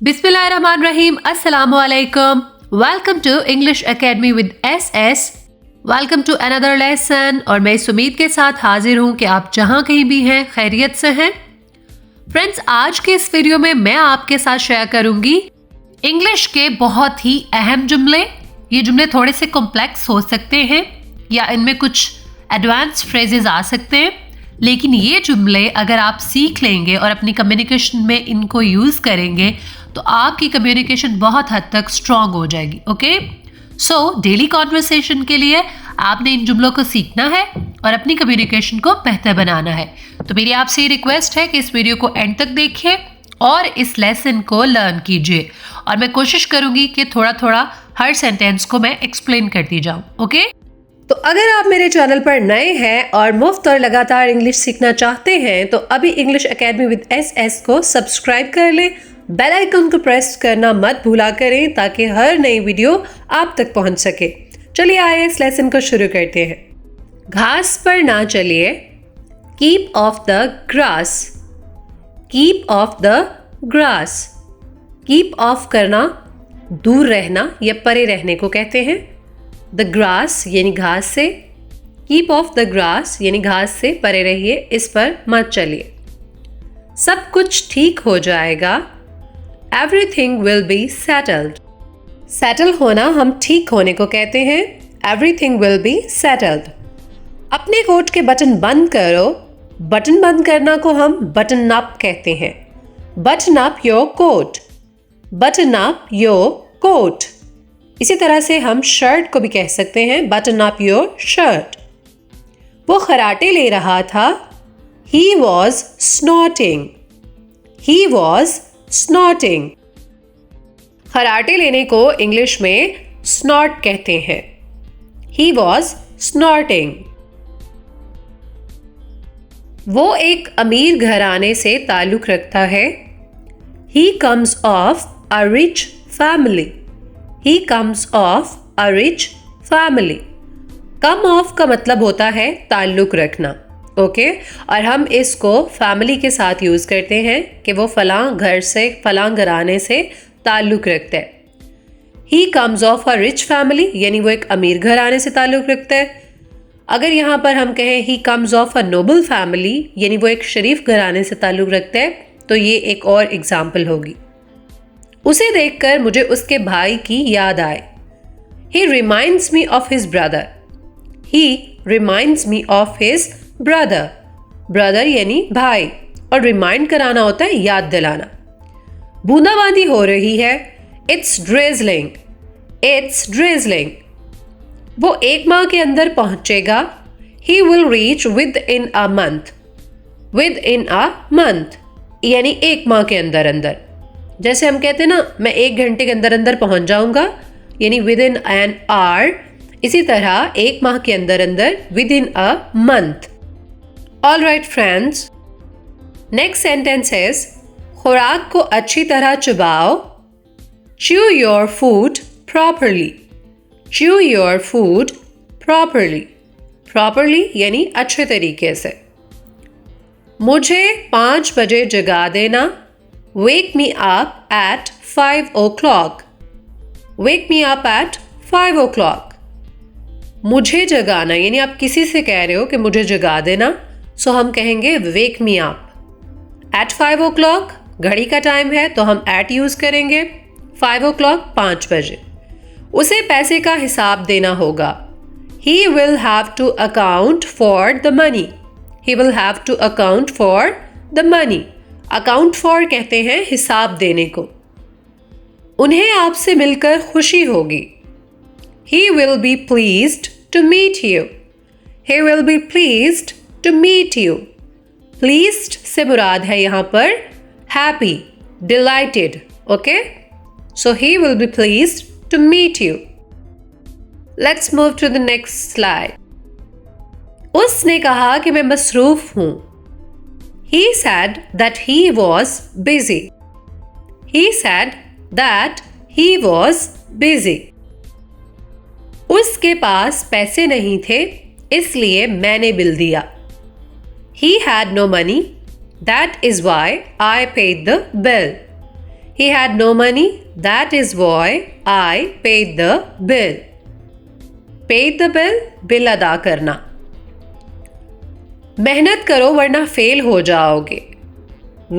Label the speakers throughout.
Speaker 1: बिस्मिल्लाहिर्रहमानिर्रहीम, अस्सलाम वालेकुम। Welcome to English academy with SS। Welcome to another lesson. और मैं सुमीद के साथ हाजिर हूँ कि आप जहाँ कहीं भी हैं खैरियत से हैं। फ्रेंड्स, आज के इस वीडियो में मैं आपके साथ शेयर करूंगी इंग्लिश के बहुत ही अहम जुमले। ये जुमले थोड़े से कॉम्प्लेक्स हो सकते हैं या इनमें कुछ एडवांस फ्रेजेस आ सकते हैं, लेकिन ये जुमले अगर आप सीख लेंगे और अपनी कम्युनिकेशन में इनको यूज़ करेंगे तो आपकी कम्युनिकेशन बहुत हद तक स्ट्रॉन्ग हो जाएगी। ओके, सो डेली कॉन्वर्सेशन के लिए आपने इन जुमलों को सीखना है और अपनी कम्युनिकेशन को बेहतर बनाना है। तो मेरी आपसे ये रिक्वेस्ट है कि इस वीडियो को एंड तक देखिए और इस लेसन को लर्न कीजिए, और मैं कोशिश करूंगी कि थोड़ा थोड़ा हर सेंटेंस को मैं एक्सप्लेन करती जाऊं। ओके,
Speaker 2: तो अगर आप मेरे चैनल पर नए हैं और मुफ्त और लगातार इंग्लिश सीखना चाहते हैं तो अभी इंग्लिश एकेडमी विद SS को सब्सक्राइब कर लें। बेल आइकन को प्रेस करना मत भूला करें ताकि हर नई वीडियो आप तक पहुंच सके। चलिए आइए इस लेसन को शुरू करते हैं। घास पर ना चलिए, keep of the grass. Keep of the grass. Keep of करना, दूर रहना या परे रहने को कहते हैं। द ग्रास यानी घास से, कीप ऑफ द ग्रास यानी घास से परे रहिए, इस पर मत चलिए। सब कुछ ठीक हो जाएगा, everything will be settled. Settle होना हम ठीक होने को कहते हैं। Everything will be settled. अपने कोट के बटन बंद करो। बटन बंद करना को हम बटन अप कहते हैं। Button up your coat. Button up your coat. इसी तरह से हम शर्ट को भी कह सकते हैं, बटन अप योर शर्ट। वो खराटे ले रहा था, he was snorting. He was snorting. खराटे लेने को इंग्लिश में स्नॉट कहते हैं। He was snorting. वो एक अमीर घराने से ताल्लुक रखता है, he comes of a rich family. He comes of a rich family. Come off का मतलब होता है ताल्लुक रखना। ओके, और हम इसको फैमिली के साथ यूज़ करते हैं कि वो फलां घर से, फलां घराने से ताल्लुक रखता है। He comes of a rich family यानी वो एक अमीर घराने से ताल्लुक रखता है। अगर यहाँ पर हम कहें he comes of a noble family यानी वो एक शरीफ घराने से ताल्लुक रखता है, तो ये एक और एग्जाम्पल होगी। उसे देखकर मुझे उसके भाई की याद आए। He reminds me of his brother. He reminds me of his brother. Brother यानी भाई, और रिमाइंड कराना होता है याद दिलाना। बूंदाबांदी हो रही है, It's drizzling. It's drizzling. वो एक माह के अंदर पहुंचेगा, He will reach within a month. Within a month यानी एक माह के अंदर अंदर। जैसे हम कहते हैं ना, मैं 1 घंटे के अंदर अंदर पहुंच जाऊंगा यानी विद इन एन आवर, इसी तरह एक माह के अंदर अंदर within a month. All right friends, next sentence is खुराक को अच्छी तरह चबाओ। Chew your food properly. Chew your food properly. Properly यानी अच्छे तरीके से। मुझे 5 बजे जगा देना। Wake me up at 5 o'clock. Wake me up at 5 o'clock. मुझे जगाना यानी आप किसी से कह रहे हो कि मुझे जगा देना, सो हम कहेंगे wake me up. At 5 o'clock घड़ी का टाइम है तो हम at यूज करेंगे। 5 o'clock 5 बजे। उसे पैसे का हिसाब देना होगा। He will have to account for the money. He will have to account for the money. Account for कहते हैं हिसाब देने को। उन्हें आपसे मिलकर खुशी होगी। He will be pleased to meet you. He will be pleased to meet you. Pleased से मुराद है यहाँ पर happy, delighted. Okay? So he will be pleased to meet you. Let's move to the next slide. उसने कहा कि मैं मसरूफ हूँ। He said that he was busy. He said that he was busy. उसके पास पैसे नहीं थे, इसलिए मैंने बिल दिया। He had no money. That is why I paid the bill. He had no money. That is why I paid the bill. Paid the bill, bill अदा करना. मेहनत करो वरना फेल हो जाओगे.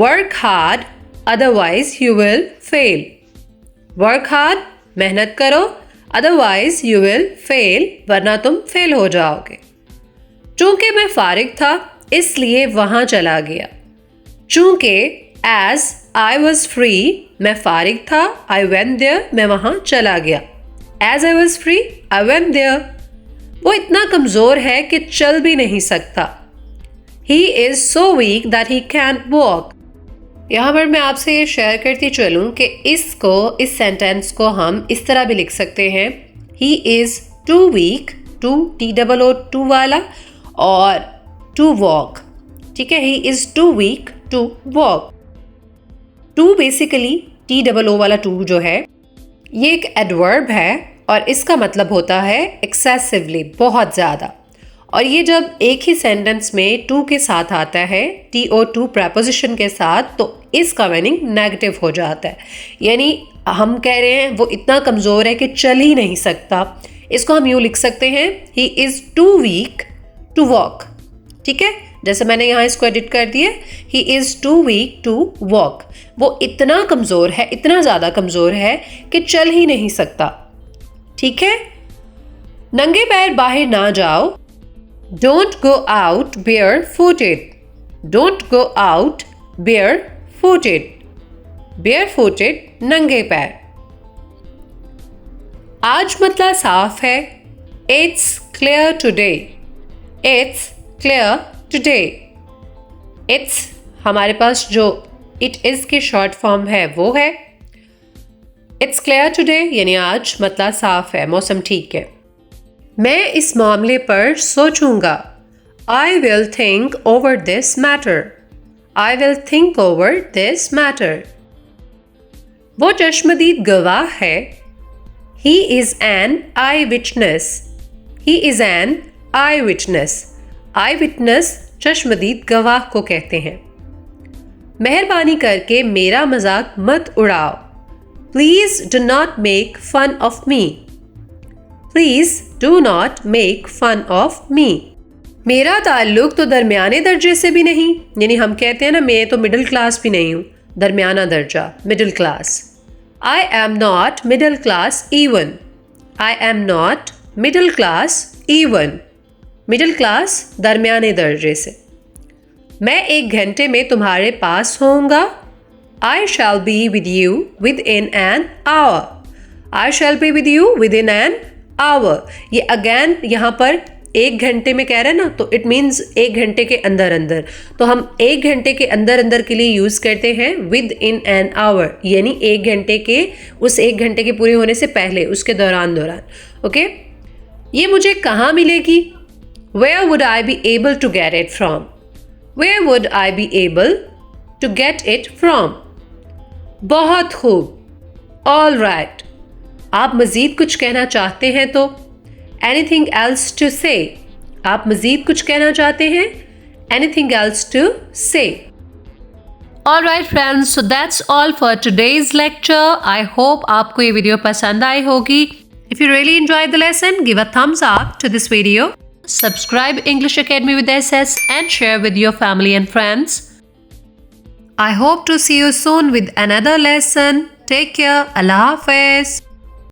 Speaker 2: Work hard, otherwise you will fail. Work hard, मेहनत करो, otherwise you will fail, वरना तुम फेल हो जाओगे. चूंकि मैं फारिग था इसलिए वहां चला गया. चूंकि as I was free, मैं फारिग था, I went there, मैं वहां चला गया. As I was free, I went there. वो इतना कमजोर है कि चल भी नहीं सकता. He is so weak that he can't walk. यहाँ पर मैं आपसे ये शेयर करती चलूँ कि इस सेंटेंस को हम इस तरह भी लिख सकते हैं. He is too weak, to TOO वाला, और to walk. ठीक है, he is too weak to walk. Too basically TOO वाला टू जो है ये एक एडवर्ब है और इसका मतलब होता है एक्सेसिवली, बहुत ज़्यादा. और ये जब एक ही सेंटेंस में टू के साथ आता है, TO2 प्रेपोजिशन के साथ, तो इसका मीनिंग नेगेटिव हो जाता है. यानी हम कह रहे हैं वो इतना कमज़ोर है कि चल ही नहीं सकता. इसको हम यूँ लिख सकते हैं, he is too weak to walk. ठीक है, जैसे मैंने यहाँ इसको एडिट कर दिया, he is too weak to walk. वो इतना कमज़ोर है, इतना ज़्यादा कमज़ोर है कि चल ही नहीं सकता. ठीक है, नंगे पैर बाहर ना जाओ. Don't go out bare footed. Don't go out bare footed. Bare footed, नंगे पैर. आज मतलब साफ है. It's clear today. It's clear today. It's हमारे पास जो इट इज़ की शॉर्ट फॉर्म है वो है. इट्स क्लियर टुडे यानी आज मतलब साफ है, मौसम ठीक है. मैं इस मामले पर सोचूंगा. I will think over this matter. I will think over this matter. वो चश्मदीद गवाह है. He is an I witness. He is an I witness. I witness चश्मदीद गवाह को कहते हैं. मेहरबानी करके मेरा मजाक मत उड़ाओ. Please do not make fun of me. Please do not make fun of me. मेरा ताल्लुक तो दरमियाने दर्जे से भी नहीं, यानी हम कहते हैं ना, मैं तो मिडिल क्लास भी नहीं हूँ, दरमियाना दर्जा, middle class. I am not middle class even. I am not middle class even. Middle class दरमियाने दर्जे से. मैं 1 घंटे में तुम्हारे पास होऊंगा. I shall be with you within an hour. I shall be with you within an hour. ये अगेन यहाँ पर 1 घंटे में कह रहे हैं ना, तो इट मीन्स 1 घंटे के अंदर अंदर. तो हम 1 घंटे के अंदर अंदर के लिए यूज़ करते हैं विद इन एन आवर, यानी 1 घंटे के, उस 1 घंटे के पूरे होने से पहले, उसके दौरान. ओके, ये मुझे कहाँ मिलेगी? Where would I be able to get it from? Where would I be able to get it from? बहुत खूब. All right. आप मज़ीद कुछ कहना चाहते हैं तो? Anything else to say? आप मज़ीद कुछ कहना चाहते हैं? Anything else to say?
Speaker 1: Alright friends, so that's all for today's lecture. I hope आपको ये वीडियो पसंद आई होगी. If you really enjoyed the lesson, give a thumbs up to this video. Subscribe English Academy with SS and share with your family and friends. I hope to see you soon with another lesson. Take care. Allah Hafiz.